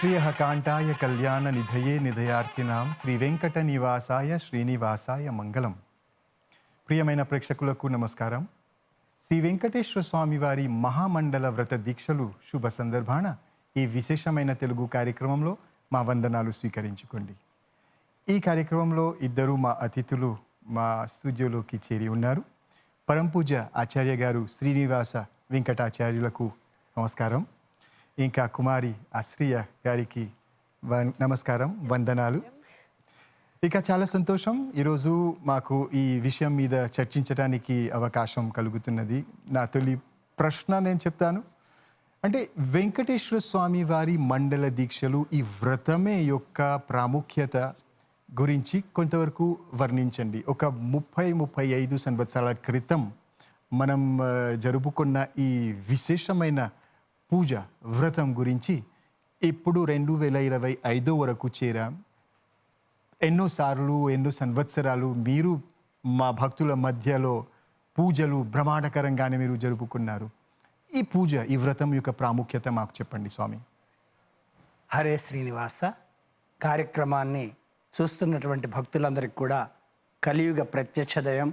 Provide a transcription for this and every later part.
శ్రీయకాంతాయ కళ్యాణ నిధయే నిధయార్థినాం శ్రీ వెంకట నివాసాయ శ్రీనివాసాయ మంగళం. ప్రియమైన ప్రేక్షకులకు నమస్కారం. శ్రీ వెంకటేశ్వర స్వామి వారి మహామండల వ్రత దీక్షలు శుభ సందర్భాన ఈ విశేషమైన తెలుగు కార్యక్రమంలో మా వందనాలు స్వీకరించుకోండి. ఈ కార్యక్రమంలో ఇద్దరు మా అతిథులు మా స్టూడియోలోకి చేరి ఉన్నారు. పరంపూజ ఆచార్య గారు శ్రీనివాస వెంకటాచార్యులకు నమస్కారం. ఇంకా కుమారి ఆశ్రియ గారికి నమస్కారం, వందనాలు. ఇక చాలా సంతోషం, ఈరోజు మాకు ఈ విషయం మీద చర్చించడానికి అవకాశం కలుగుతున్నది. నా తొలి ప్రశ్న నేను చెప్తాను. అంటే వెంకటేశ్వర స్వామి వారి మండల దీక్షలు, ఈ వ్రతమే యొక్క ప్రాముఖ్యత గురించి కొంతవరకు వర్ణించండి. ఒక 30-35 సంవత్సరాల క్రితం మనం జరుపుకున్న ఈ విశేషమైన పూజ వ్రతం గురించి ఇప్పుడు 2025 వరకు చేరాం. ఎన్నోసార్లు ఎన్నో సంవత్సరాలు మీరు మా భక్తుల మధ్యలో పూజలు బ్రహ్మాండకరంగానే మీరు జరుపుకున్నారు. ఈ పూజ, ఈ వ్రతం యొక్క ప్రాముఖ్యత మాకు చెప్పండి స్వామి. హరే శ్రీనివాస. కార్యక్రమాన్ని చూస్తున్నటువంటి భక్తులందరికీ కూడా కలియుగ ప్రత్యక్ష దైవం,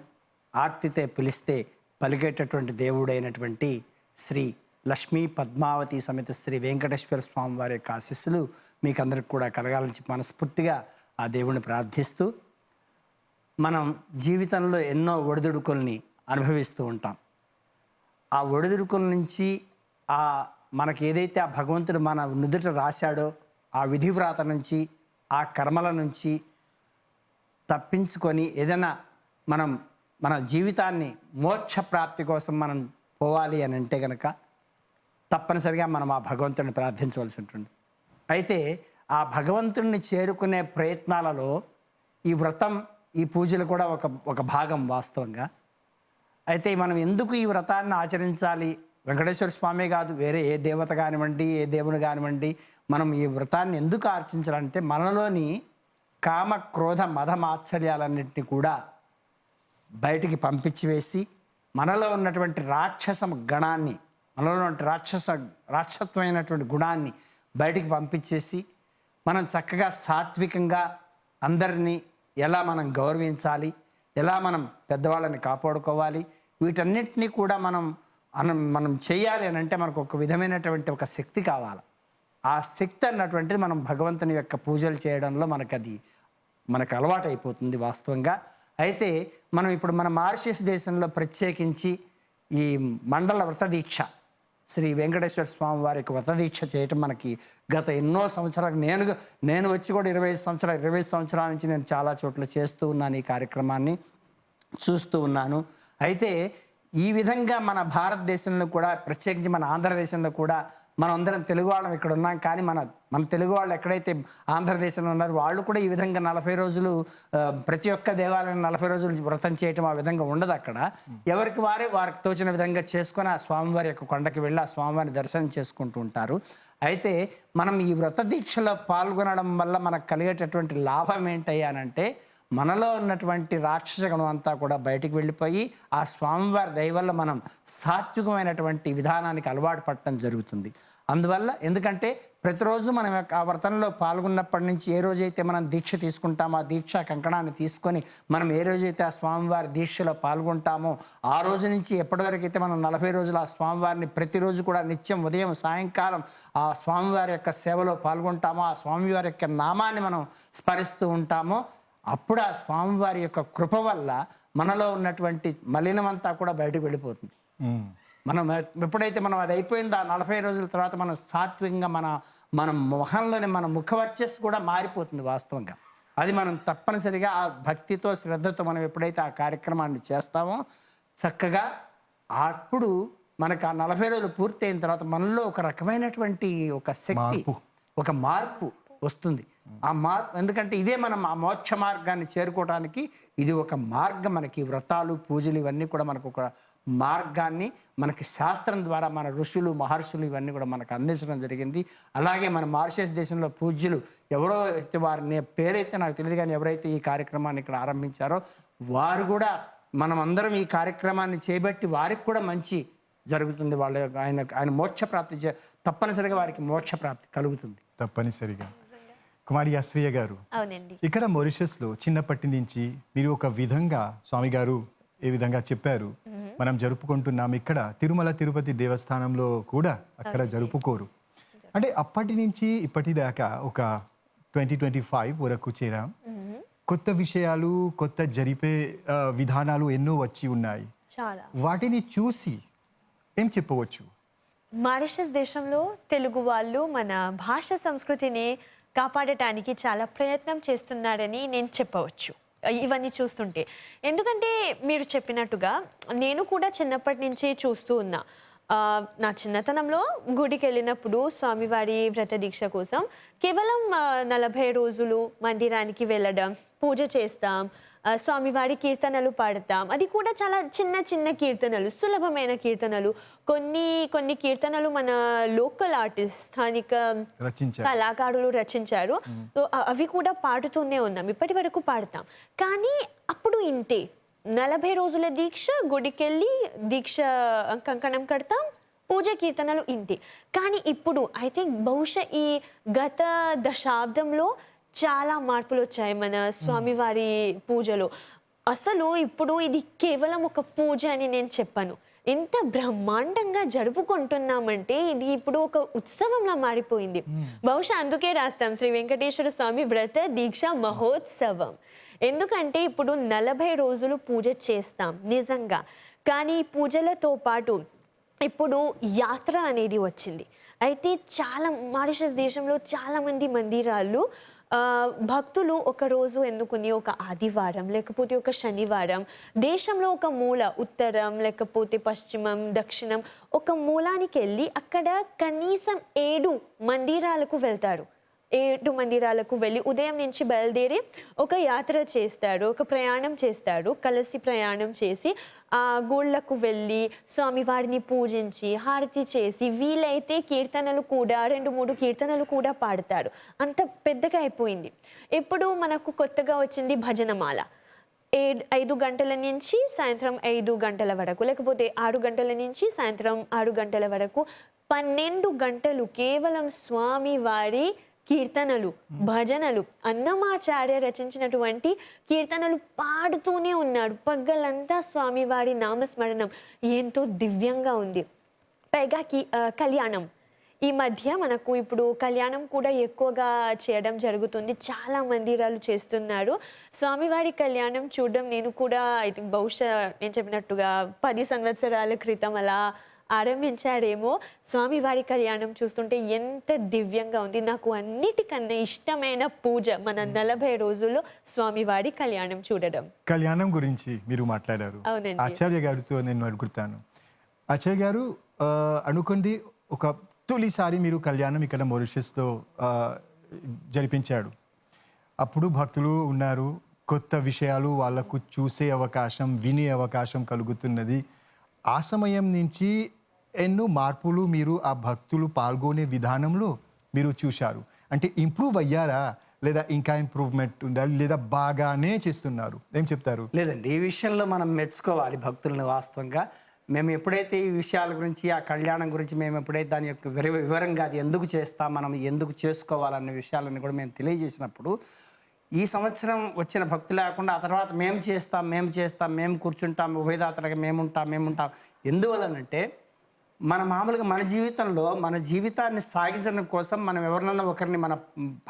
ఆర్తితే పిలిస్తే పలికేటటువంటి దేవుడైనటువంటి శ్రీ లక్ష్మీ పద్మావతి సమేత శ్రీ వెంకటేశ్వర స్వామి వారి యొక్క ఆశీస్సులు మీకు అందరికి కూడా కలగాలని మనస్ఫూర్తిగా ఆ దేవుణ్ణి ప్రార్థిస్తూ, మనం జీవితంలో ఎన్నో ఒడిదుడుకుల్ని అనుభవిస్తూ ఉంటాం. ఆ ఒడిదుడుకుల నుంచి మనకి ఏదైతే ఆ భగవంతుడు మన నుదుట రాశాడో ఆ విధివ్రాత నుంచి, ఆ కర్మల నుంచి తప్పించుకొని ఏదైనా మన జీవితాన్ని మోక్ష ప్రాప్తి కోసం మనం పోవాలి అని అంటే కనుక తప్పనిసరిగా మనం ఆ భగవంతుడిని ప్రార్థించవలసి ఉంటుంది. అయితే ఆ భగవంతుడిని చేరుకునే ప్రయత్నాలలో ఈ వ్రతం, ఈ పూజలు కూడా ఒక భాగం వాస్తవంగా. అయితే మనం ఎందుకు ఈ వ్రతాన్ని ఆచరించాలి? వెంకటేశ్వర స్వామి కాదు, వేరే ఏ దేవత కానివ్వండి, ఏ దేవుని కానివ్వండి, మనం ఈ వ్రతాన్ని ఎందుకు ఆచరించాలంటే మనలోని కామ, క్రోధ, మద, మాత్సర్యాలన్నింటినీ కూడా బయటికి పంపించి వేసి, మనలో ఉన్నటువంటి రాక్షస గణాన్ని, మనలో ఉన్నటువంటి రాక్షసత్వమైనటువంటి గుణాన్ని బయటికి పంపించేసి, మనం చక్కగా సాత్వికంగా అందరినీ ఎలా మనం గౌరవించాలి, ఎలా మనం పెద్దవాళ్ళని కాపాడుకోవాలి, వీటన్నిటినీ కూడా మనం చేయాలి అని అంటే మనకు ఒక విధమైనటువంటి ఒక శక్తి కావాలి. ఆ శక్తి అన్నటువంటిది మనం భగవంతుని యొక్క పూజలు చేయడంలో మనకు అలవాటు అయిపోతుంది వాస్తవంగా. అయితే మనం ఇప్పుడు మన మారిషస్ దేశంలో ప్రత్యేకించి ఈ మండల వ్రత దీక్ష, శ్రీ వెంకటేశ్వర స్వామి వారి యొక్క వ్రత దీక్ష చేయటం మనకి గత ఎన్నో సంవత్సరాలు, నేను వచ్చి కూడా 20 సంవత్సరాల నుంచి నేను చాలా చోట్ల చేస్తూ ఉన్నాను, ఈ కార్యక్రమాన్ని చూస్తూ ఉన్నాను. అయితే ఈ విధంగా మన భారతదేశంలో కూడా, ప్రత్యేకించి మన ఆంధ్రదేశంలో కూడా, మనం అందరం తెలుగు వాళ్ళం ఇక్కడ ఉన్నాం. కానీ మన తెలుగు వాళ్ళు ఎక్కడైతే ఆంధ్రదేశంలో ఉన్నారో వాళ్ళు కూడా ఈ విధంగా 40 రోజులు ప్రతి ఒక్క దేవాలయం 40 రోజులు వ్రతం చేయటం ఆ విధంగా ఉండదు. అక్కడ ఎవరికి వారికి తోచిన విధంగా చేసుకొని ఆ స్వామివారి యొక్క కొండకి వెళ్ళి ఆ స్వామివారిని దర్శనం చేసుకుంటూ ఉంటారు. అయితే మనం ఈ వ్రత దీక్షలో పాల్గొనడం వల్ల మనకు కలిగేటటువంటి లాభం ఏంటయ్యానంటే, మనలో ఉన్నటువంటి రాక్షసగణం అంతా కూడా బయటికి వెళ్ళిపోయి ఆ స్వామివారి దయ వల్ల మనం సాత్వికమైనటువంటి విధానానికి అలవాటు పడటం జరుగుతుంది. అందువల్ల ఎందుకంటే ప్రతిరోజు మనం ఆ వ్రతంలో పాల్గొన్నప్పటి నుంచి ఏ రోజైతే మనం దీక్ష తీసుకుంటామో, ఆ దీక్ష కంకణాన్ని తీసుకొని మనం ఏ రోజైతే ఆ స్వామివారి దీక్షలో పాల్గొంటామో ఆ రోజు నుంచి ఎప్పటివరకు అయితే మనం 40 రోజులు ఆ స్వామివారిని ప్రతిరోజు కూడా నిత్యం ఉదయం సాయంకాలం ఆ స్వామివారి యొక్క సేవలో పాల్గొంటామో, ఆ స్వామివారి యొక్క నామాన్ని మనం స్మరిస్తూ ఉంటామో, అప్పుడు ఆ స్వామివారి యొక్క కృప వల్ల మనలో ఉన్నటువంటి మలినమంతా కూడా బయటకు వెళ్ళిపోతుంది. మనం ఎప్పుడైతే అది అయిపోయిందో ఆ 40 రోజుల తర్వాత మనం సాత్వికంగా మన మొహంలోని మన ముఖవర్చస్సు కూడా మారిపోతుంది వాస్తవంగా. అది మనం తప్పనిసరిగా ఆ భక్తితో, శ్రద్ధతో మనం ఎప్పుడైతే ఆ కార్యక్రమాన్ని చేస్తామో చక్కగా అప్పుడు మనకు ఆ 40 రోజులు పూర్తయిన తర్వాత మనలో ఒక రకమైనటువంటి ఒక శక్తి, ఒక మార్పు వస్తుంది. ఆ మార్పు ఎందుకంటే ఇదే మనం ఆ మోక్ష మార్గాన్ని చేరుకోవడానికి ఇది ఒక మార్గం. మనకి వ్రతాలు, పూజలు ఇవన్నీ కూడా మనకు ఒక మార్గాన్ని మనకి శాస్త్రం ద్వారా మన ఋషులు, మహర్షులు ఇవన్నీ కూడా మనకు అందించడం జరిగింది. అలాగే మన మారిషస్ దేశంలో పూజ్యులు ఎవరో అయితే, వారి పేరైతే నాకు తెలియదు కానీ ఎవరైతే ఈ కార్యక్రమాన్ని ఇక్కడ ఆరంభించారో వారు కూడా, మనం అందరం ఈ కార్యక్రమాన్ని చేపట్టి వారికి కూడా మంచి జరుగుతుంది. వాళ్ళ ఆయన మోక్ష ప్రాప్తి తప్పనిసరిగా వారికి మోక్ష ప్రాప్తి కలుగుతుంది. తప్పనిసరిగా. కుమారి అశ్రియ గారు, అవునండి. ఇక్కడ మారిషస్లో చిన్నప్పటి నుంచి మీరు ఒక విధంగా స్వామి గారు ఏ విధంగా చెప్పారు, మనం జరుపుకుంటున్నాం. ఇక్కడ తిరుమల తిరుపతి దేవస్థానంలో కూడా అక్కడ జరుపుకోరు. అంటే అప్పటి నుంచి ఇప్పటిదాకా ఒక 2025 వరకు చేరాం. కొత్త విషయాలు, కొత్త జరిపే విధానాలు ఎన్నో వచ్చి ఉన్నాయి. చాలా. వాటిని చూసి ఏం చెప్పవచ్చు? మారిషస్ దేశంలో తెలుగు వాళ్ళు మన భాష సంస్కృతిని కాపాడటానికి చాలా ప్రయత్నం చేస్తున్నారని నేను చెప్పవచ్చు ఇవన్నీ చూస్తుంటే. ఎందుకంటే మీరు చెప్పినట్టుగా నేను కూడా చిన్నప్పటి నుంచి చూస్తూ ఉన్నా. నా చిన్నతనంలో గుడికి వెళ్ళినప్పుడు స్వామివారి వ్రత దీక్ష కోసం కేవలం 40 రోజులు మందిరానికి వెళ్ళడం, పూజ చేస్తాం, స్వామివారి కీర్తనలు పాడతాం. అది కూడా చాలా చిన్న చిన్న కీర్తనలు, సులభమైన కీర్తనలు. కొన్ని కీర్తనలు మన లోకల్ ఆర్టిస్ట్, స్థానిక కళాకారులు రచించారు. అవి కూడా పాడుతూనే ఉన్నాం, ఇప్పటి వరకు పాడతాం. కానీ అప్పుడు ఇంతే, 40 రోజుల దీక్ష, గుడికెళ్ళి దీక్ష కంకణం కడతాం, పూజ కీర్తనలు ఇంతే. కానీ ఇప్పుడు ఐ థింక్ బహుశా ఈ గత దశాబ్దంలో చాలా మార్పులు వచ్చాయి మన స్వామివారి పూజలో. అసలు ఇప్పుడు ఇది కేవలం ఒక పూజ అని నేను చెప్పను. ఎంత బ్రహ్మాండంగా జరుపుకుంటున్నామంటే ఇది ఇప్పుడు ఒక ఉత్సవంలా మారిపోయింది. బహుశా అందుకే రాస్తాం శ్రీ వెంకటేశ్వర స్వామి వ్రత దీక్ష మహోత్సవం. ఎందుకంటే ఇప్పుడు 40 రోజులు పూజ చేస్తాం నిజంగా. కానీ పూజలతో పాటు ఇప్పుడు యాత్ర అనేది వచ్చింది. అయితే చాలా మారిషస్ దేశంలో చాలామంది మందిరాలు భక్తులు ఒక రోజు ఎన్నుకుని, ఒక ఆదివారం లేకపోతే ఒక శనివారం, దేశంలో ఒక మూల, ఉత్తరం లేకపోతే పశ్చిమం, దక్షిణం, ఒక మూలానికి వెళ్ళి అక్కడ కనీసం 7 మందిరాలకు వెళ్తారు. 7 మందిరాలకు వెళ్ళి ఉదయం నుంచి బయలుదేరి ఒక యాత్ర చేస్తారు, ఒక ప్రయాణం చేస్తారు. కలిసి ప్రయాణం చేసి ఆ గుళ్ళకు వెళ్ళి స్వామివారిని పూజించి హారతి చేసి వీలైతే కీర్తనలు కూడా 2-3 కీర్తనలు కూడా పాడతారు. అంత పెద్దగా అయిపోయింది. ఇప్పుడు మనకు కొత్తగా వచ్చింది భజనమాల. 5 గంటల నుంచి సాయంత్రం 5 గంటల వరకు, లేకపోతే 6 గంటల నుంచి సాయంత్రం 6 గంటల వరకు 12 గంటలు కేవలం స్వామివారి కీర్తనలు, భజనలు, అన్నమాచార్య రచించినటువంటి కీర్తనలు పాడుతూనే ఉన్నాడు. పగలంతా స్వామివారి నామస్మరణం ఎంతో దివ్యంగా ఉంది. పైగా కళ్యాణం, ఈ మధ్య మనకు ఇప్పుడు కళ్యాణం కూడా ఎక్కువగా చేయడం జరుగుతుంది. చాలా మందిరాలు చేస్తున్నారు స్వామివారి కళ్యాణం చూడడం. నేను కూడా ఐ థింక్ బహుశా నేను చెప్పినట్టుగా 10 సంవత్సరాల క్రితం అలా ఆరంభించాడేమో. స్వామివారి కళ్యాణం చూస్తుంటే ఎంత దివ్యంగా ఉంది. నాకు అన్నిటికన్నా ఇష్టమైన పూజ మన 40 రోజుల్లో స్వామివారి కళ్యాణం చూడడం. కళ్యాణం గురించి మీరు మాట్లాడారు. అవునండి. ఆచార్య గారితో నేను అడుగుతాను. ఆచార్య గారు అనుకుంది ఒక తొలిసారి మీరు కళ్యాణం ఇక్కడ మారిషస్లో జరిపించాడు. అప్పుడు భక్తులు ఉన్నారు, కొత్త విషయాలు వాళ్ళకు చూసే అవకాశం, వినే అవకాశం కలుగుతున్నది. ఆ సమయం నుంచి ఎన్నో మార్పులు మీరు ఆ భక్తులు పాల్గొనే విధానంలో మీరు చూశారు. అంటే ఇంప్రూవ్ అయ్యారా, లేదా ఇంకా ఇంప్రూవ్మెంట్ ఉందా, లేదా బాగానే చేస్తున్నారు? ఏం చెప్తారు? లేదండి, ఈ విషయంలో మనం మెచ్చుకోవాలి భక్తులను. వాస్తవంగా మేము ఎప్పుడైతే ఈ విషయాల గురించి, ఆ కళ్యాణం గురించి మేము ఎప్పుడైతే దాని యొక్క వివరంగా అది ఎందుకు చేస్తాం, మనం ఎందుకు చేసుకోవాలన్న విషయాలన్నీ కూడా మేము తెలియజేసినప్పుడు, ఈ సంవత్సరం వచ్చిన భక్తులు లేకుండా ఆ తర్వాత మేము చేస్తాం, మేము కూర్చుంటాం, ఉభయదాతలుగా మేముంటాం. ఎందువలనంటే మామూలుగా మన జీవితంలో మన జీవితాన్ని సాగించడం కోసం మనం ఎవరినన్నా ఒకరిని మన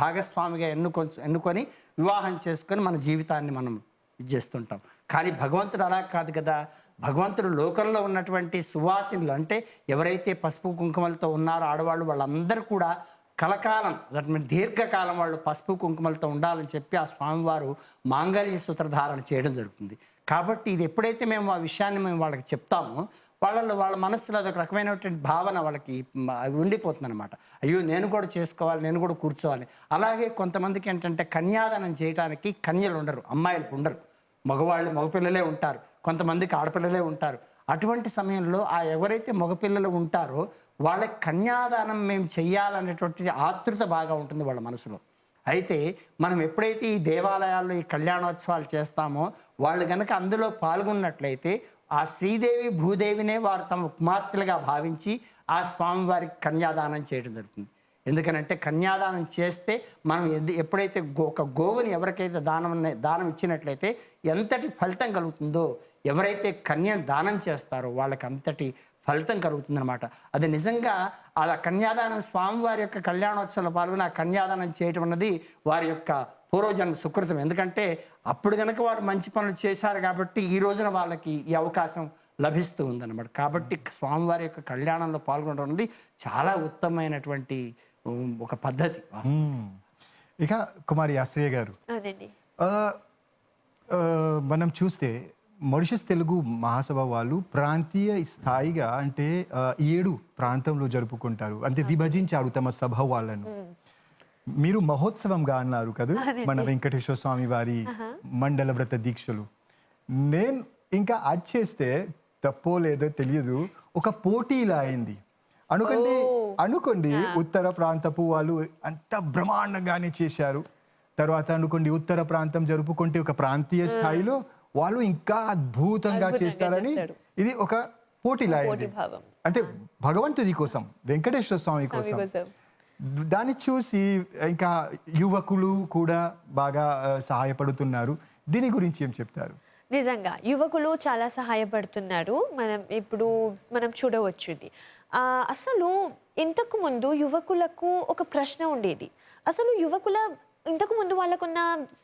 భాగస్వామిగా ఎన్నుకొని వివాహం చేసుకొని మన జీవితాన్ని మనం చేస్తుంటాం. కానీ భగవంతుడు అలా కాదు కదా. భగవంతుడు లోకంలో ఉన్నటువంటి సువాసినులు, అంటే ఎవరైతే పసుపు కుంకుమలతో ఉన్నారో ఆడవాళ్ళు, వాళ్ళందరూ కూడా కలకాలం, దట్ మీన్ దీర్ఘకాలం వాళ్ళు పసుపు కుంకుమలతో ఉండాలని చెప్పి ఆ స్వామివారు మాంగళ్య సూత్రధారణ చేయడం జరుగుతుంది. కాబట్టి ఇది ఎప్పుడైతే మేము ఆ విషయాన్ని మేము వాళ్ళకి చెప్తామో, వాళ్ళ మనస్సులో అదొక రకమైనటువంటి భావన వాళ్ళకి ఉండిపోతుంది అనమాట. అయ్యో నేను కూడా చేసుకోవాలి, నేను కూడా కూర్చోవాలి. అలాగే కొంతమందికి ఏంటంటే కన్యాదానం చేయడానికి కన్యలు ఉండరు, అమ్మాయిలు ఉండరు, మగపిల్లలే ఉంటారు, కొంతమందికి ఆడపిల్లలే ఉంటారు. అటువంటి సమయంలో ఎవరైతే మగపిల్లలు ఉంటారో వాళ్ళకి కన్యాదానం మేము చెయ్యాలనేటువంటి ఆతృత బాగా ఉంటుంది వాళ్ళ మనసులో. అయితే మనం ఎప్పుడైతే ఈ దేవాలయాల్లో ఈ కళ్యాణోత్సవాలు చేస్తామో వాళ్ళు కనుక అందులో పాల్గొన్నట్లయితే ఆ శ్రీదేవి భూదేవినే వారు తమ కుమార్తెలుగా భావించి ఆ స్వామివారికి కన్యాదానం చేయడం జరుగుతుంది. ఎందుకనంటే కన్యాదానం చేస్తే మనం ఎప్పుడైతే ఒక గోవుని ఎవరికైతే దానం ఇచ్చినట్లయితే ఎంతటి ఫలితం కలుగుతుందో, ఎవరైతే కన్యను దానం చేస్తారో వాళ్ళకి అంతటి ఫలితం కలుగుతుందన్నమాట. అది నిజంగా ఆ కన్యాదానం స్వామివారి యొక్క కళ్యాణోత్సవంలో పాల్గొని ఆ కన్యాదానం చేయటం అన్నది వారి యొక్క పూర్వజన్మ సుకృతం. ఎందుకంటే అప్పుడు కనుక వారు మంచి పనులు చేశారు కాబట్టి ఈ రోజున వాళ్ళకి ఈ అవకాశం లభిస్తూ ఉందన్నమాట. కాబట్టి స్వామివారి యొక్క కళ్యాణంలో పాల్గొనడం అనేది చాలా ఉత్తమమైనటువంటి ఒక పద్ధతి. ఇక కుమారి ఆశ్రయ గారు, అదండి. ఆ, ఆ, మనం చూస్తే మారిషస్ తెలుగు మహాసభ వాళ్ళు ప్రాంతీయ స్థాయిగా అంటే 7 ప్రాంతంలో జరుపుకుంటారు, అంటే విభజించారు తమ సభ వాళ్ళను. మీరు మహోత్సవంగా అన్నారు కదా మన వెంకటేశ్వర స్వామి వారి మండల వ్రత దీక్షలు. నేను ఇంకా అది చేస్తే తప్పో లేదో తెలియదు, ఒక పోటీలా అయింది. అనుకోండి ఉత్తర ప్రాంతపు వాళ్ళు అంత బ్రహ్మాండంగానే చేశారు. తర్వాత అనుకోండి ఉత్తర ప్రాంతం జరుపుకుంటే ఒక ప్రాంతీయ స్థాయిలో వాళ్ళు ఇంకా అద్భుతంగా చేస్తారని ఇది ఒక పోటీలా అయింది. అంటే భగవంతుడి కోసం, వెంకటేశ్వర స్వామి కోసం. దాన్ని చూసి ఇంకా యువకులు కూడా బాగా సహాయపడుతున్నారు. దీని గురించి ఏం చెప్తారు? నిజంగా యువకులు చాలా సహాయపడుతున్నారు. మనం చూడవచ్చు ఇది. అసలు ఇంతకు ముందు యువకులకు ఒక ప్రశ్న ఉండేది. అసలు ఇంతకు ముందు వాళ్ళకున్న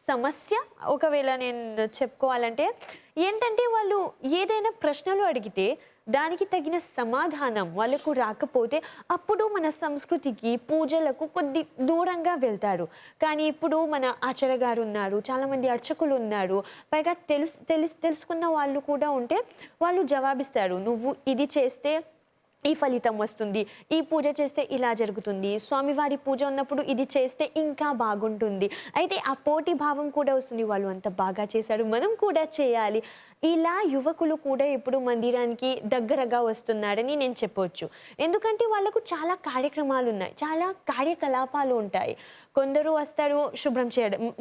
సమస్య ఒకవేళ నేను చెప్పుకోవాలంటే ఏంటంటే, వాళ్ళు ఏదైనా ప్రశ్నలు అడిగితే దానికి తగిన సమాధానం వాళ్ళకు రాకపోతే అప్పుడు మన సంస్కృతికి పూజలకు కొద్ది దూరంగా వెళ్తారు. కానీ ఇప్పుడు మన ఆచార్య గారు ఉన్నారు, చాలామంది అర్చకులు ఉన్నారు, పైగా తెలుసుకున్న వాళ్ళు కూడా ఉంటే వాళ్ళు జవాబిస్తారు. నువ్వు ఇది చేస్తే ఈ ఫలితం వస్తుంది, ఈ పూజ చేస్తే ఇలా జరుగుతుంది, స్వామివారి పూజ ఉన్నప్పుడు ఇది చేస్తే ఇంకా బాగుంటుంది. అయితే ఆ పోటీ భావం కూడా వస్తుంది. వాళ్ళు అంత బాగా చేశారు, మనం కూడా చేయాలి. ఇలా యువకులు కూడా ఇప్పుడు మందిరానికి దగ్గరగా వస్తున్నారని నేను చెప్పవచ్చు. ఎందుకంటే వాళ్ళకు చాలా కార్యక్రమాలు ఉన్నాయి, చాలా కార్యకలాపాలు ఉంటాయి. కొందరు వస్తారు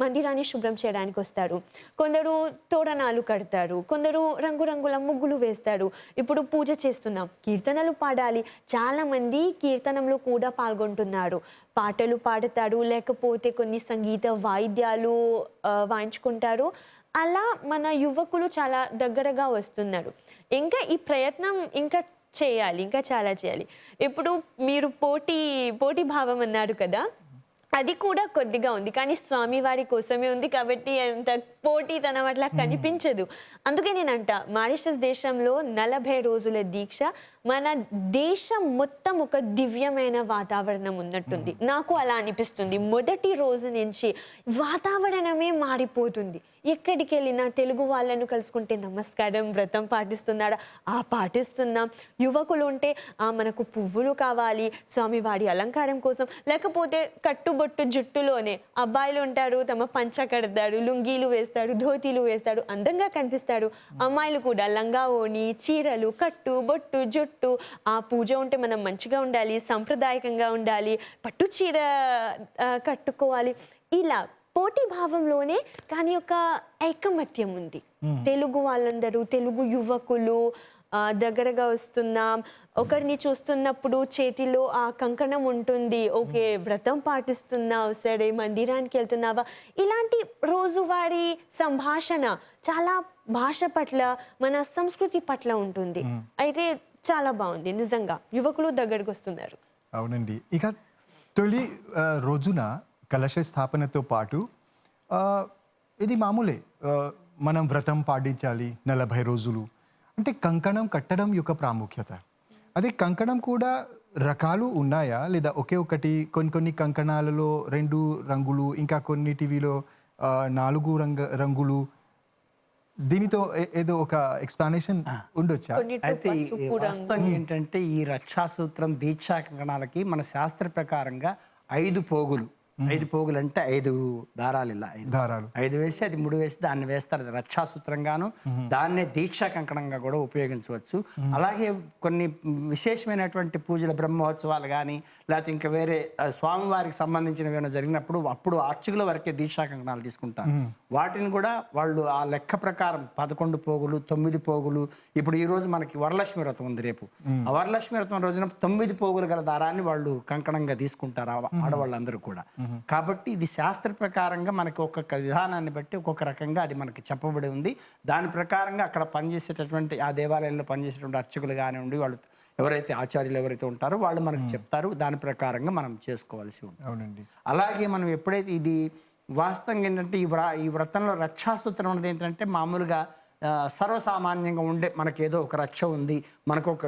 మందిరాన్ని శుభ్రం చేయడానికి వస్తారు, కొందరు తోరణాలు కడతారు, కొందరు రంగురంగుల ముగ్గులు వేస్తారు. ఇప్పుడు పూజ చేస్తున్నాం, కీర్తనలు పాడాలి, చాలా మంది కీర్తనంలో కూడా పాల్గొంటున్నారు, పాటలు పాడతారు, లేకపోతే కొన్ని సంగీత వాయిద్యాలు వాయించుకుంటారు. అలా మన యువకులు చాలా దగ్గరగా వస్తున్నారు. ఇంకా ఈ ప్రయత్నం ఇంకా చేయాలి, ఇంకా చాలా చేయాలి. ఇప్పుడు మీరు పోటీ భావం అన్నారు కదా, అది కూడా కొద్దిగా ఉంది, కానీ స్వామివారి కోసమే ఉంది కాబట్టి అంత పోటీతనం అట్లా కనిపించదు. అందుకే నేనంట మారిషస్ దేశంలో 40 రోజుల దీక్ష మన దేశం మొత్తం ఒక దివ్యమైన వాతావరణం ఉన్నట్టుంది. నాకు అలా అనిపిస్తుంది. మొదటి రోజు నుంచి వాతావరణమే మారిపోతుంది. ఎక్కడికి వెళ్ళినా తెలుగు వాళ్ళను కలుసుకుంటే నమస్కారం, వ్రతం పాటిస్తున్నాడా, పాటిస్తున్నాం. యువకులు ఉంటే మనకు పువ్వులు కావాలి స్వామివారి అలంకారం కోసం, లేకపోతే కట్టుబొట్టు జుట్టులోనే అబ్బాయిలు ఉంటారు, తమ పంచ కడతారు, లుంగీలు వేస్తాడు, ధోతీలు వేస్తాడు, అందంగా కనిపిస్తాడు. అమ్మాయిలు కూడా లంగా ఓణి, చీరలు, కట్టు బొట్టు జుట్టు. ఆ పూజ ఉంటే మనం మంచిగా ఉండాలి, సాంప్రదాయకంగా ఉండాలి, పట్టు చీర కట్టుకోవాలి. ఇలా పోటీ భావంలోనే కానీ ఒక ఐకమత్యం ఉంది. తెలుగు వాళ్ళందరూ, తెలుగు యువకులు దగ్గరగా వస్తున్నాం. ఒకరిని చూస్తున్నప్పుడు చేతిలో ఆ కంకణం ఉంటుంది, ఓకే వ్రతం పాటిస్తున్నావు, సరే మందిరానికి వెళ్తున్నావా. ఇలాంటి రోజువారీ సంభాషణ చాలా భాష పట్ల, మన సంస్కృతి పట్ల ఉంటుంది. అయితే చాలా బాగుంది నిజంగా, యువకులు దగ్గరకు వస్తున్నారు. అవునండి. ఇక తొలి రోజున కలశ స్థాపనతో పాటు ఇది మామూలే, మనం వ్రతం పాటించాలి 40 రోజులు అంటే కంకణం కట్టడం యొక్క ప్రాముఖ్యత. అదే కంకణం కూడా రకాలు ఉన్నాయా, లేదా ఒకే ఒకటి? కొన్ని కంకణాలలో 2 రంగులు, ఇంకా కొన్నిటివిలో 4 రంగులు. దీనితో ఏదో ఒక ఎక్స్ప్లెనేషన్ ఉండొచ్చా? అయితే వాస్తవం ఏంటంటే, ఈ రక్షాసూత్రం దీక్షా కంకణాలకి మన శాస్త్ర ప్రకారంగా 5 పోగులు 5 పోగులు అంటే 5 దారాలు, ఇలా 5 దారాలు 5 వేసి అది ముడి వేసి దాన్ని వేస్తారు. అది రక్షాసూత్రంగాను, దాన్నే దీక్షా కంకణంగా కూడా ఉపయోగించవచ్చు. అలాగే కొన్ని విశేషమైనటువంటి పూజలు, బ్రహ్మోత్సవాలు కానీ లేకపోతే ఇంకా వేరే స్వామివారికి సంబంధించినవి ఏమైనా జరిగినప్పుడు అప్పుడు అర్చకుల వరకే దీక్షా కంకణాలు తీసుకుంటారు. వాటిని కూడా వాళ్ళు ఆ లెక్క ప్రకారం 11 పోగులు, 9 పోగులు. ఇప్పుడు ఈ రోజు మనకి వరలక్ష్మి వ్రతం ఉంది రేపు. ఆ వరలక్ష్మి వ్రతం రోజున 9 పోగులు గల దారాన్ని వాళ్ళు కంకణంగా తీసుకుంటారు ఆడవాళ్ళందరూ కూడా. కాబట్టి ఇది శాస్త్ర ప్రకారంగా మనకి ఒక్కొక్క విధానాన్ని బట్టి ఒక్కొక్క రకంగా అది మనకి చెప్పబడి ఉంది. దాని ప్రకారంగా అక్కడ పనిచేసేటటువంటి ఆ దేవాలయంలో పనిచేసేటువంటి అర్చకులు కానివ్వండి, వాళ్ళు ఎవరైతే ఆచార్యులు ఎవరైతే ఉంటారో వాళ్ళు మనకు చెప్తారు. దాని ప్రకారంగా మనం చేసుకోవాల్సి ఉంటుంది. అవునండి. అలాగే మనం ఎప్పుడైతే ఇది వాస్తవంగా ఏంటంటే ఈ వ్రతంలో రక్షాసూత్రం అనేది ఏంటంటే మామూలుగా సర్వసామాన్యంగా ఉండే మనకేదో ఒక రక్ష ఉంది, మనకు ఒక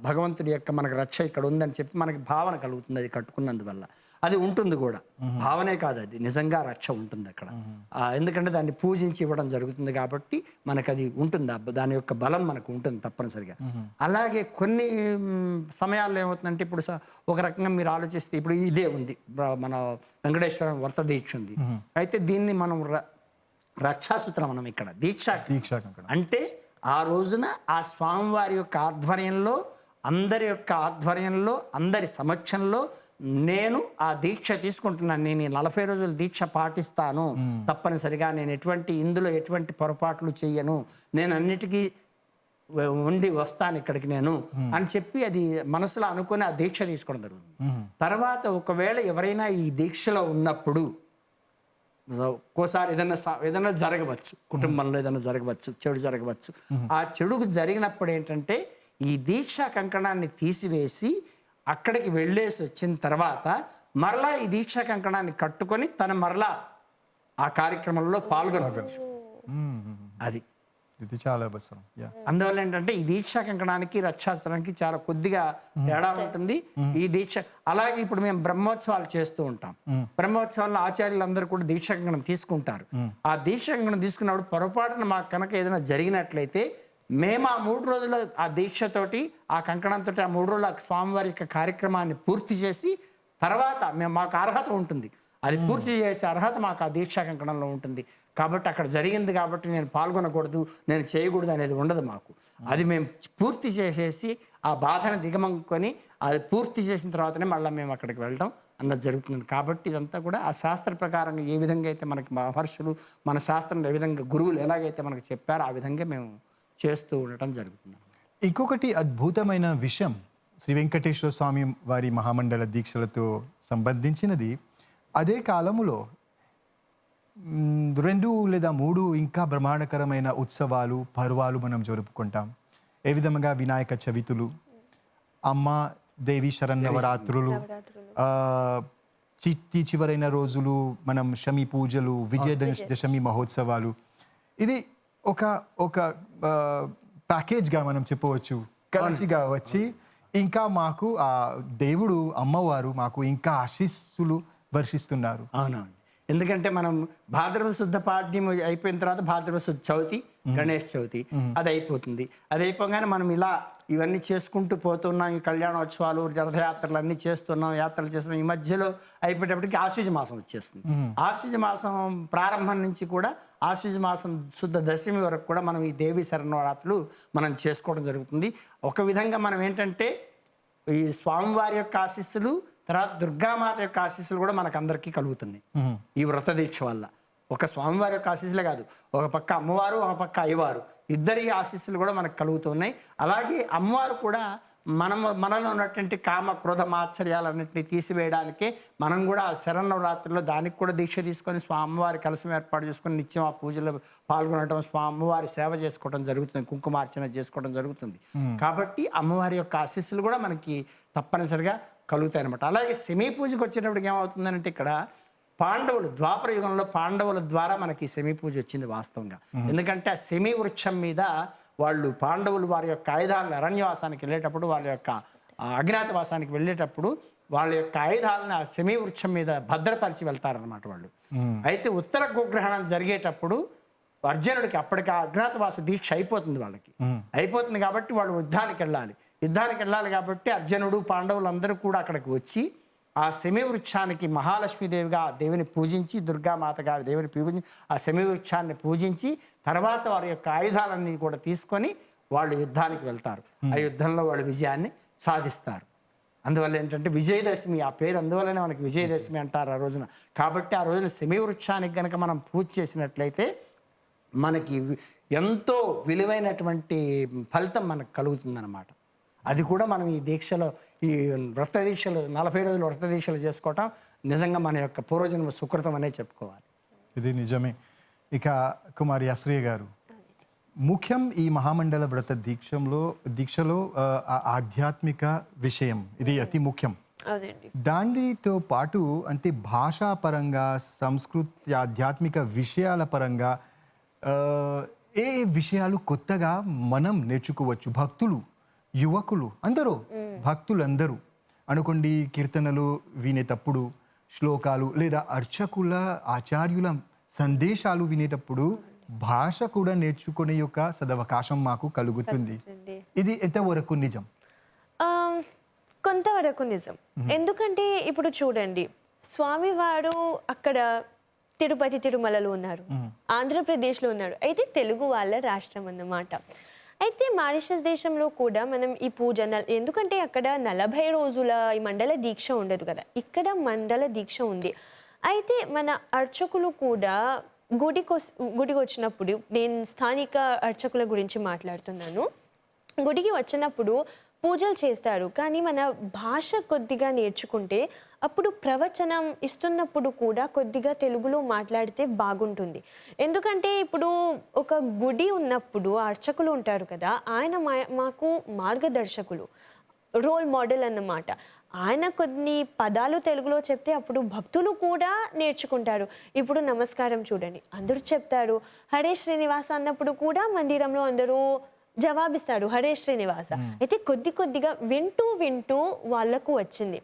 భగవంతుడి యొక్క మనకు రక్ష ఇక్కడ ఉందని చెప్పి మనకి భావన కలుగుతుంది. అది కట్టుకున్నందువల్ల అది ఉంటుంది కూడా. భావనే కాదు, అది నిజంగా రక్ష ఉంటుంది అక్కడ. ఎందుకంటే దాన్ని పూజించి ఇవ్వడం జరుగుతుంది కాబట్టి మనకు అది ఉంటుంది. దాని యొక్క బలం మనకు ఉంటుంది తప్పనిసరిగా. అలాగే కొన్ని సమయాల్లో ఏమవుతుందంటే ఇప్పుడు ఒక రకంగా మీరు ఆలోచిస్తే ఇప్పుడు ఇదే ఉంది, మన వెంకటేశ్వర వ్రత దీక్ష ఉంది. అయితే దీన్ని మనం రక్షాసూత్రం మనం ఇక్కడ దీక్షా కంకణం అంటే ఆ రోజున ఆ స్వామివారి యొక్క ఆధ్వర్యంలో, అందరి యొక్క ఆధ్వర్యంలో, అందరి సమక్షంలో నేను ఆ దీక్ష తీసుకుంటున్నాను. నేను ఈ 40 రోజులు దీక్ష పాటిస్తాను తప్పనిసరిగా. నేను ఇందులో ఎటువంటి పొరపాట్లు చెయ్యను, నేను అన్నిటికీ ఉండి వస్తాను ఇక్కడికి నేను అని చెప్పి అది మనసులో అనుకుని ఆ దీక్ష తీసుకోవడం జరుగుతుంది. తర్వాత ఒకవేళ ఎవరైనా ఈ దీక్షలో ఉన్నప్పుడు ఒక్కోసారి ఏదైనా జరగవచ్చు, కుటుంబంలో ఏదైనా జరగవచ్చు, చెడు జరగవచ్చు. ఆ చెడుకు జరిగినప్పుడు ఏంటంటే ఈ దీక్షా కంకణాన్ని తీసివేసి అక్కడికి వెళ్ళేసి వచ్చిన తర్వాత మరలా ఈ దీక్షా కంకణాన్ని కట్టుకొని తన మరలా ఆ కార్యక్రమంలో పాల్గొనవచ్చు. అది ఇది చాలా అవసరం. అందువల్ల ఏంటంటే ఈ దీక్షా కంకణానికి రక్షాస్త్రానికి చాలా కొద్దిగా తేడా ఉంటుంది. ఈ దీక్ష అలాగే ఇప్పుడు మేము బ్రహ్మోత్సవాలు చేస్తూ ఉంటాం. బ్రహ్మోత్సవాల్లో ఆచార్యులందరూ కూడా దీక్షా కంకణం తీసుకుంటారు. ఆ దీక్షా కంకణం తీసుకున్నప్పుడు పొరపాటున మాకు కనుక ఏదైనా జరిగినట్లయితే మేము ఆ 3 రోజుల ఆ దీక్షతోటి ఆ కంకణంతో ఆ 3 రోజుల స్వామివారి యొక్క కార్యక్రమాన్ని పూర్తి చేసి తర్వాత మాకు అర్హత ఉంటుంది. అది పూర్తి చేసే అర్హత మాకు ఆ దీక్షా కంకణంలో ఉంటుంది. కాబట్టి అక్కడ జరిగింది కాబట్టి నేను పాల్గొనకూడదు, నేను చేయకూడదు అనేది ఉండదు మాకు. అది మేము పూర్తి చేసేసి ఆ బాధను దిగమంకొని అది పూర్తి చేసిన తర్వాతనే మళ్ళీ మేము అక్కడికి వెళ్ళడం అన్నది జరుగుతుంది. కాబట్టి ఇదంతా కూడా ఆ శాస్త్ర ప్రకారంగా ఏ విధంగా అయితే మనకి మహర్షులు మన శాస్త్రంలో ఏ విధంగా గురువులు ఎలాగైతే మనకు చెప్పారో ఆ విధంగా మేము చేస్తూ ఉండటం జరుగుతుంది. ఇంకొకటి అద్భుతమైన విషయం శ్రీ వెంకటేశ్వర స్వామి వారి మహామండల దీక్షలతో సంబంధించినది, అదే కాలములో 2 లేదా 3 ఇంకా బ్రహ్మాండకరమైన ఉత్సవాలు, పర్వాలు మనం జరుపుకుంటాం. ఏ విధంగా వినాయక చవితులు, అమ్మ దేవి శరన్నవరాత్రులు, చివరైన రోజులు మనం శమి పూజలు, విజయదశమి మహోత్సవాలు. ఇది ఒక ప్యాకేజ్గా మనం చెప్పవచ్చు, కలిసిగా వచ్చి ఇంకా మాకు ఆ దేవుడు అమ్మవారు మాకు ఇంకా ఆశీస్సులు వర్షిస్తున్నారు. అవునవును. ఎందుకంటే మనం భాద్రపద శుద్ధ పాడ్యం అయిపోయిన తర్వాత భాద్రపద శుద్ధ చవితి, గణేష్ చవితి అది అయిపోతుంది. అది అయిపోగానే మనం ఇలా ఇవన్నీ చేసుకుంటూ పోతున్నాం. ఈ కళ్యాణోత్సవాలు, రథయాత్రలు అన్నీ చేస్తున్నాం, యాత్రలు చేస్తున్నాం. ఈ మధ్యలో అయిపోయేటప్పటికి ఆశ్వీజ మాసం వచ్చేస్తుంది. ఆశ్వీజ మాసం ప్రారంభం నుంచి కూడా ఆశ్వీజ మాసం శుద్ధ దశమి వరకు కూడా మనం ఈ దేవి శరన్నవరాత్రులు మనం చేసుకోవడం జరుగుతుంది. ఒక విధంగా మనం ఏంటంటే ఈ స్వామివారి యొక్క ఆశీస్సులు, తర్వాత దుర్గామాత యొక్క ఆశీస్సులు కూడా మనకు అందరికీ కలుగుతుంది ఈ వ్రత దీక్ష వల్ల. ఒక స్వామివారి యొక్క ఆశీస్సులే కాదు, ఒక పక్క అమ్మవారు, ఒక పక్క అయ్యవారు, ఇద్దరి ఆశీస్సులు కూడా మనకు కలుగుతున్నాయి. అలాగే అమ్మవారు కూడా మనలో ఉన్నటువంటి కామ క్రోధ మాత్సర్యాలన్నింటినీ తీసివేయడానికే మనం కూడా శరన్నవరాత్రుల్లో దానికి కూడా దీక్ష తీసుకొని అమ్మవారి కలశం ఏర్పాటు చేసుకొని నిత్యం ఆ పూజలో పాల్గొనడం, అమ్మవారి సేవ చేసుకోవడం జరుగుతుంది, కుంకుమార్చన చేసుకోవడం జరుగుతుంది. కాబట్టి అమ్మవారి యొక్క ఆశీస్సులు కూడా మనకి తప్పనిసరిగా కలుగుతాయి అన్నమాట. అలాగే శమీ పూజకు వచ్చేటప్పటికి ఏమవుతుందంటే ఇక్కడ పాండవులు ద్వాపర యుగంలో పాండవుల ద్వారా మనకి శమీ పూజ వచ్చింది వాస్తవంగా. ఎందుకంటే ఆ శమీ వృక్షం మీద వాళ్ళు పాండవులు వారి యొక్క ఆయుధాలను అరణ్యవాసానికి వెళ్ళేటప్పుడు, వాళ్ళ యొక్క అజ్ఞాతవాసానికి వెళ్ళేటప్పుడు వాళ్ళ యొక్క ఆయుధాలను ఆ శమీ వృక్షం మీద భద్రపరిచి వెళ్తారనమాట వాళ్ళు. అయితే ఉత్తర గోగ్రహణం జరిగేటప్పుడు అర్జునుడికి అప్పటికి ఆ అజ్ఞాతవాస దీక్ష అయిపోతుంది, వాళ్ళకి అయిపోతుంది కాబట్టి వాళ్ళు యుద్ధానికి వెళ్ళాలి కాబట్టి అర్జునుడు పాండవులు అందరూ కూడా అక్కడికి వచ్చి ఆ శమీ వృక్షానికి మహాలక్ష్మీదేవిగా ఆ దేవిని పూజించి, దుర్గామాతగా దేవిని పూజించి ఆ శమీ వృక్షాన్ని పూజించి తర్వాత వారి యొక్క ఆయుధాలన్నీ కూడా తీసుకొని వాళ్ళు యుద్ధానికి వెళ్తారు. ఆ యుద్ధంలో వాళ్ళు విజయాన్ని సాధిస్తారు. అందువల్ల ఏంటంటే విజయదశమి, ఆ పేరు అందువల్లనే మనకి విజయదశమి అంటారు ఆ రోజున. కాబట్టి ఆ రోజున శమీ వృక్షానికి కనుక మనం పూజ చేసినట్లయితే మనకి ఎంతో విలువైనటువంటి ఫలితం మనకు కలుగుతుందన్నమాట. అది కూడా మనం ఈ దీక్షలో, ఈ వ్రత దీక్షలు 40 రోజులు వ్రత దీక్షలు చేసుకోవటం నిజంగా మన యొక్క పూర్వజన్మ సుకృతం అనే చెప్పుకోవాలి. ఇది నిజమే. ఇక కుమారి అశ్రయ గారు, ముఖ్యం ఈ మహామండల వ్రత దీక్షలో ఆధ్యాత్మిక విషయం ఇది అతి ముఖ్యం. అవునండి. దానితో పాటు అంటే భాషాపరంగా, సంస్కృతి, ఆధ్యాత్మిక విషయాల పరంగా ఏ విషయాలు కొత్తగా మనం నేర్చుకోవచ్చు? భక్తులు, యువకులు అందరూ, భక్తులందరూ అనుకోండి, కీర్తనలు వినేటప్పుడు, శ్లోకాలు లేదా అర్చకుల ఆచార్యుల సందేశాలు వినేటప్పుడు భాష కూడా నేర్చుకునే యొక్క సదవకాశం మాకు కలుగుతుంది. ఇది ఎంతవరకు నిజం? కొంతవరకు నిజం. ఎందుకంటే ఇప్పుడు చూడండి, స్వామివారు అక్కడ తిరుపతి తిరుమలలో ఉన్నారు, ఆంధ్రప్రదేశ్లో ఉన్నారు, అయితే తెలుగు వాళ్ళ రాష్ట్రం అన్నమాట. అయితే మారిషస్ దేశంలో కూడా మనం ఈ పూజ ఎందుకంటే అక్కడ 40 రోజుల ఈ మండల దీక్ష ఉండదు కదా, ఇక్కడ మండల దీక్ష ఉంది. అయితే మన అర్చకులు కూడా గుడికి వచ్చినప్పుడు, నేను స్థానిక అర్చకుల గురించి మాట్లాడుతున్నాను, గుడికి వచ్చినప్పుడు పూజలు చేస్తారు, కానీ మన భాష కొద్దిగా నేర్చుకుంటే అప్పుడు ప్రవచనం ఇస్తున్నప్పుడు కూడా కొద్దిగా తెలుగులో మాట్లాడితే బాగుంటుంది. ఎందుకంటే ఇప్పుడు ఒక గుడి ఉన్నప్పుడు అర్చకులు ఉంటారు కదా, ఆయన మాకు మార్గదర్శకులు, రోల్ మోడల్ అన్నమాట. ఆయన కొన్ని పదాలు తెలుగులో చెప్తే అప్పుడు భక్తులు కూడా నేర్చుకుంటారు. ఇప్పుడు నమస్కారం చూడండి, అందరూ చెప్తారు హరే శ్రీనివాస అన్నప్పుడు కూడా మందిరంలో అందరూ జవాబిస్తారు హరే శ్రీనివాస. అయితే కొద్దిగా వింటూ వాళ్ళకు వచ్చింది.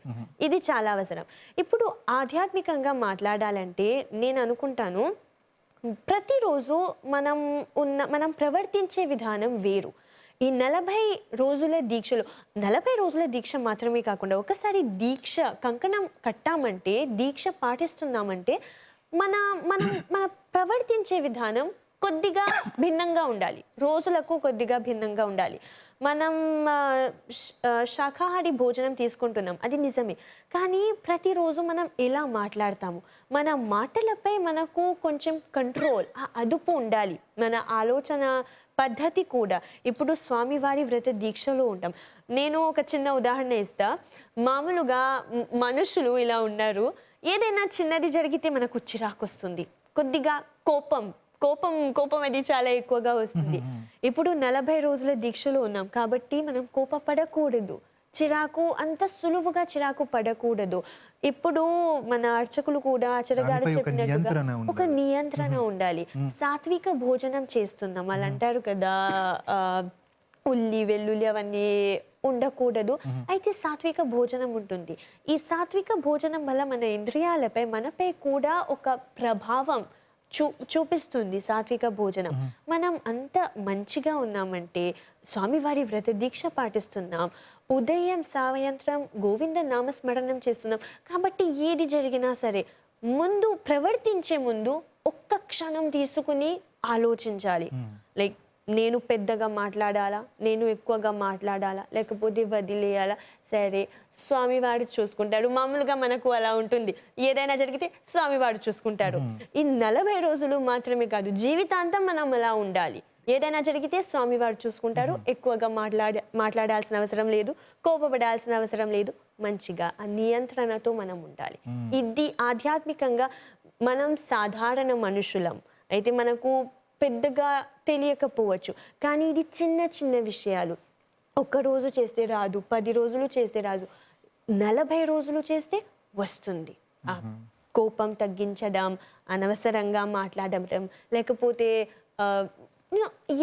ఇది చాలా అవసరం. ఇప్పుడు ఆధ్యాత్మికంగా మాట్లాడాలంటే నేను అనుకుంటాను, ప్రతిరోజు మనం ప్రవర్తించే విధానం వేరు. ఈ 40 రోజుల దీక్షలో 40 రోజుల దీక్ష మాత్రమే కాకుండా ఒకసారి దీక్ష కంకణం కట్టామంటే, దీక్ష పాటిస్తున్నామంటే మన ప్రవర్తించే విధానం కొద్దిగా భిన్నంగా ఉండాలి, రోజులకు కొద్దిగా భిన్నంగా ఉండాలి. మనం శాకాహారి భోజనం తీసుకుంటున్నాం, అది నిజమే, కానీ ప్రతిరోజు మనం ఎలా మాట్లాడతాము, మన మాటలపై మనకు కొంచెం కంట్రోల్, అదుపు ఉండాలి. మన ఆలోచన పద్ధతి కూడా. ఇప్పుడు స్వామివారి వ్రత దీక్షలో ఉంటాం. నేను ఒక చిన్న ఉదాహరణ ఇస్తా. మామూలుగా మనుషులు ఇలా ఉన్నారు, ఏదైనా చిన్నది జరిగితే మనకు చిరాకు వస్తుంది, కొద్దిగా కోపం అది చాలా ఎక్కువగా వస్తుంది. ఇప్పుడు 40 రోజుల దీక్షలో ఉన్నాం కాబట్టి మనం కోపపడకూడదు, చిరాకు అంత సులువుగా చిరాకు పడకూడదు. ఇప్పుడు మన అర్చకులు కూడా ఆచార్యగారు చెప్పినట్టుగా ఒక నియంత్రణ ఉండాలి. సాత్విక భోజనం చేస్తున్నాం వాళ్ళు అంటారు కదా, ఉల్లి వెల్లుల్లి అవన్నీ ఉండకూడదు. అయితే సాత్విక భోజనం ఉంటుంది. ఈ సాత్విక భోజనం వల్ల మన ఇంద్రియాలపై, మనపై కూడా ఒక ప్రభావం చూపిస్తుంది సాత్విక భోజనం. మనం అంత మంచిగా ఉన్నామంటే, స్వామివారి వ్రత దీక్ష పాటిస్తున్నాం, ఉదయం సాయంత్రం గోవింద నామస్మరణం చేస్తున్నాం కాబట్టి ఏది జరిగినా సరే ప్రవర్తించే ముందు ఒక్క క్షణం తీసుకుని ఆలోచించాలి. లైక్ నేను పెద్దగా మాట్లాడాలా, నేను ఎక్కువగా మాట్లాడాలా, లేకపోతే వదిలేయాలా, సరే స్వామివారు చూసుకుంటారు. మామూలుగా మనకు అలా ఉంటుంది, ఏదైనా జరిగితే స్వామివారు చూసుకుంటారు. ఈ 40 రోజులు మాత్రమే కాదు, జీవితాంతం మనం అలా ఉండాలి. ఏదైనా జరిగితే స్వామివారు చూసుకుంటారు. ఎక్కువగా మాట్లాడాల్సిన అవసరం లేదు, కోపపడాల్సిన అవసరం లేదు. మంచిగా ఆ నియంత్రణతో మనం ఉండాలి. ఇది ఆధ్యాత్మికంగా మనం సాధారణ మనుషులం అయితే మనకు పెద్దగా తెలియకపోవచ్చు, కానీ ఇది చిన్న విషయాలు. ఒక్కరోజు చేస్తే రాదు, 10 రోజులు చేస్తే రాదు, 40 రోజులు చేస్తే వస్తుంది. ఆ కోపం తగ్గించడం, అనవసరంగా మాట్లాడడం, లేకపోతే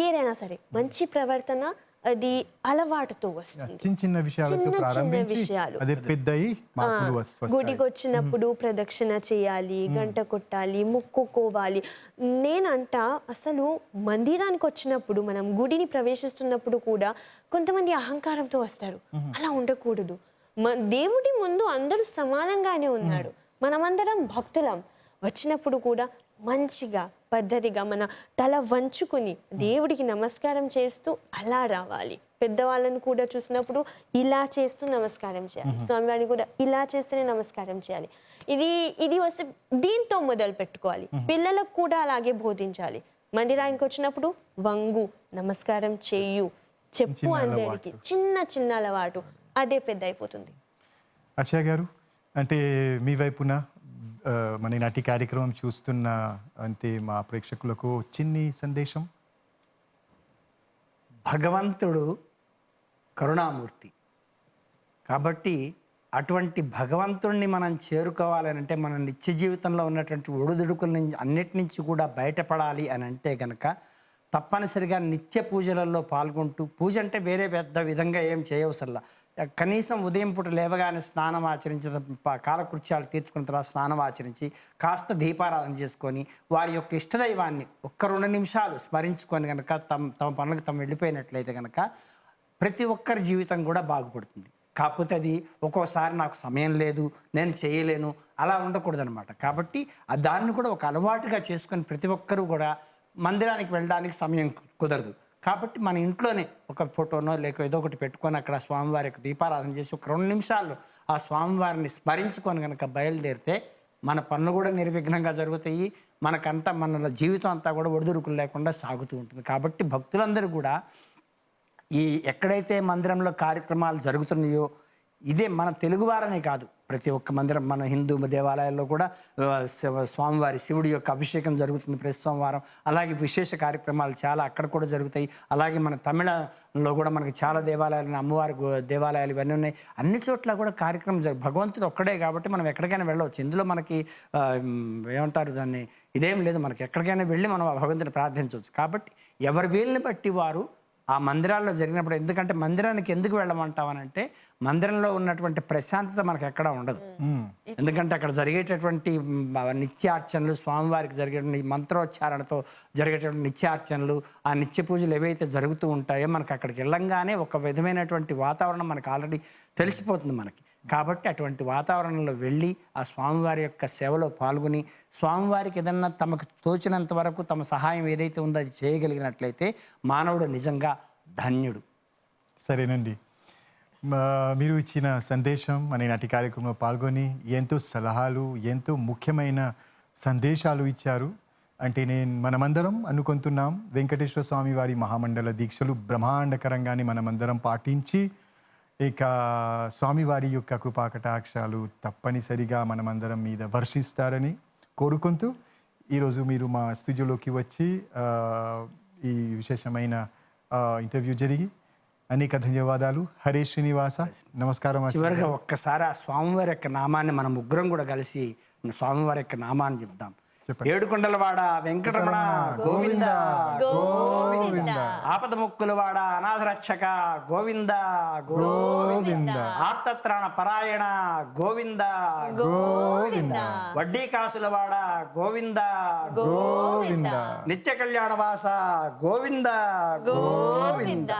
ఏదైనా సరే మంచి ప్రవర్తన, అది అలవాటుతో వస్తుంది. చిన్న విషయాలు గుడికి వచ్చినప్పుడు ప్రదక్షిణ చేయాలి, గంట కొట్టాలి, మొక్కుకోవాలి. నేనంట అసలు మందిరానికి వచ్చినప్పుడు, మనం గుడిని ప్రవేశిస్తున్నప్పుడు కూడా కొంతమంది అహంకారంతో వస్తారు. అలా ఉండకూడదు. దేవుడి ముందు అందరూ సమానంగానే ఉన్నాడు. మనమందరం భక్తులం. వచ్చినప్పుడు కూడా మంచిగా పద్ధతిగా మన తల వంచుకుని దేవుడికి నమస్కారం చేస్తూ అలా రావాలి. పెద్దవాళ్ళను కూడా చూసినప్పుడు ఇలా చేస్తూ నమస్కారం చేయాలి. స్వామివారిని కూడా ఇలా చేస్తేనే నమస్కారం చేయాలి. ఇది వస్తే దీంతో మొదలు పెట్టుకోవాలి. పిల్లలకు కూడా అలాగే బోధించాలి. మందిరానికి వచ్చినప్పుడు వంగు, నమస్కారం చేయు, చెప్పు అందరికి. చిన్న అలవాటు అదే పెద్ద అయిపోతుంది. అచ్చయ్య గారు, అంటే మీ వైపున మన నాటి కార్యక్రమం చూస్తున్న అంటే మా ప్రేక్షకులకు చిన్ని సందేశం. భగవంతుడు కరుణామూర్తి కాబట్టి అటువంటి భగవంతుడిని మనం చేరుకోవాలనంటే మన నిత్య జీవితంలో ఉన్నటువంటి ఒడిదుడుకుల నుంచి అన్నిటి నుంచి కూడా బయటపడాలి అని అంటే కనుక తప్పనిసరిగా నిత్య పూజలలో పాల్గొంటూ, పూజ అంటే వేరే పెద్ద విధంగా ఏం చేయవసరలా, కనీసం ఉదయం పూట లేవగానే స్నానం ఆచరించిన కాలకృత్యాలు తీర్చుకున్న తర్వాత స్నానం ఆచరించి కాస్త దీపారాధన చేసుకొని వారి యొక్క ఇష్టదైవాన్ని ఒక్క 2 నిమిషాలు స్మరించుకొని కనుక తమ పనులకు తమ వెళ్ళిపోయినట్లయితే కనుక ప్రతి ఒక్కరి జీవితం కూడా బాగుపడుతుంది. కాకపోతే అది ఒక్కోసారి నాకు సమయం లేదు, నేను చేయలేను, అలా ఉండకూడదనమాట. కాబట్టి దాన్ని కూడా ఒక అలవాటుగా చేసుకొని ప్రతి ఒక్కరూ కూడా మందిరానికి వెళ్ళడానికి సమయం కుదరదు కాబట్టి మన ఇంట్లోనే ఒక ఫోటోనో లేక ఏదో ఒకటి పెట్టుకొని అక్కడ స్వామివారికి దీపారాధన చేసి ఒక 2 నిమిషాలు ఆ స్వామివారిని స్మరించుకొని కనుక బయలుదేరితే మన పనులు కూడా నిర్విఘ్నంగా జరుగుతాయి. మనకంతా మన జీవితం అంతా కూడా ఒడిదుడుకులు లేకుండా సాగుతూ ఉంటుంది. కాబట్టి భక్తులందరూ కూడా ఎక్కడైతే మందిరంలో కార్యక్రమాలు జరుగుతున్నాయో, ఇదే మన తెలుగువారనే కాదు, ప్రతి ఒక్క మందిరం, మన హిందూ దేవాలయాల్లో కూడా స్వామివారి శివుడి యొక్క అభిషేకం జరుగుతుంది ప్రతి సోమవారం. అలాగే విశేష కార్యక్రమాలు చాలా అక్కడ కూడా జరుగుతాయి. అలాగే మన తమిళలో కూడా మనకి చాలా దేవాలయాలు, అమ్మవారి దేవాలయాలు ఇవన్నీ ఉన్నాయి. అన్ని చోట్ల కూడా కార్యక్రమం భగవంతుడు ఒక్కడే కాబట్టి మనం ఎక్కడికైనా వెళ్ళవచ్చు. ఇందులో మనకి ఏమంటారు దాన్ని, ఇదేం లేదు, మనకి ఎక్కడికైనా వెళ్ళి మనం ఆ భగవంతుని ప్రార్థించవచ్చు. కాబట్టి ఎవరి వీళ్ళని బట్టి వారు ఆ మందిరాల్లో జరిగినప్పుడు, ఎందుకంటే మందిరానికి ఎందుకు వెళ్ళమంటామనంటే మందిరంలో ఉన్నటువంటి ప్రశాంతత మనకు ఎక్కడ ఉండదు. ఎందుకంటే అక్కడ జరిగేటటువంటి నిత్యార్చనలు, స్వామివారికి జరిగేటువంటి మంత్రోచ్చారణతో జరిగేటటువంటి నిత్యార్చనలు, ఆ నిత్య పూజలు ఏవైతే జరుగుతూ ఉంటాయో మనకు అక్కడికి వెళ్ళంగానే ఒక విధమైనటువంటి వాతావరణం మనకు ఆల్రెడీ తెలిసిపోతుంది మనకి. కాబట్టి అటువంటి వాతావరణంలో వెళ్ళి ఆ స్వామివారి యొక్క సేవలో పాల్గొని స్వామివారికి ఏదన్నా తమకు తోచినంత వరకు తమ సహాయం ఏదైతే ఉందో అది చేయగలిగినట్లయితే మానవుడు నిజంగా ధన్యుడు. సరేనండి, మీరు ఇచ్చిన సందేశం అనే నాటి కార్యక్రమంలో పాల్గొని ఎంతో సలహాలు, ఎంతో ముఖ్యమైన సందేశాలు ఇచ్చారు. అంటే మనమందరం అనుకుంటున్నాం వెంకటేశ్వర స్వామి వారి మహామండల దీక్షలు బ్రహ్మాండకరంగానే మనమందరం పాటించి ఇక స్వామివారి యొక్క కృపాకటాక్షాలు తప్పనిసరిగా మనమందరం మీద వర్షిస్తారని కోరుకుంటూ ఈరోజు మీరు మా స్టూడియోలోకి వచ్చి ఈ విశేషమైన ఇంటర్వ్యూ జరిగి అనేక ధన్యవాదాలు. హరే శ్రీనివాస, నమస్కారం. చివరిగా ఒక్కసారి ఆ స్వామివారి యొక్క నామాన్ని మనం ముగ్గురం కూడా కలిసి స్వామివారి యొక్క నామాన్ని చెప్దాం. ఏడుకొండలవాడ వెంకటరమణ గోవింద గోవింద, ఆపద ముక్కులవాడ అనాథ రక్షక గోవింద గోవింద, ఆర్తత్రాణ పరాయణ గోవింద గోవింద, వడ్డీ కాసులవాడ గోవింద గోవింద, నిత్య కళ్యాణ వాస గోవింద గోవింద.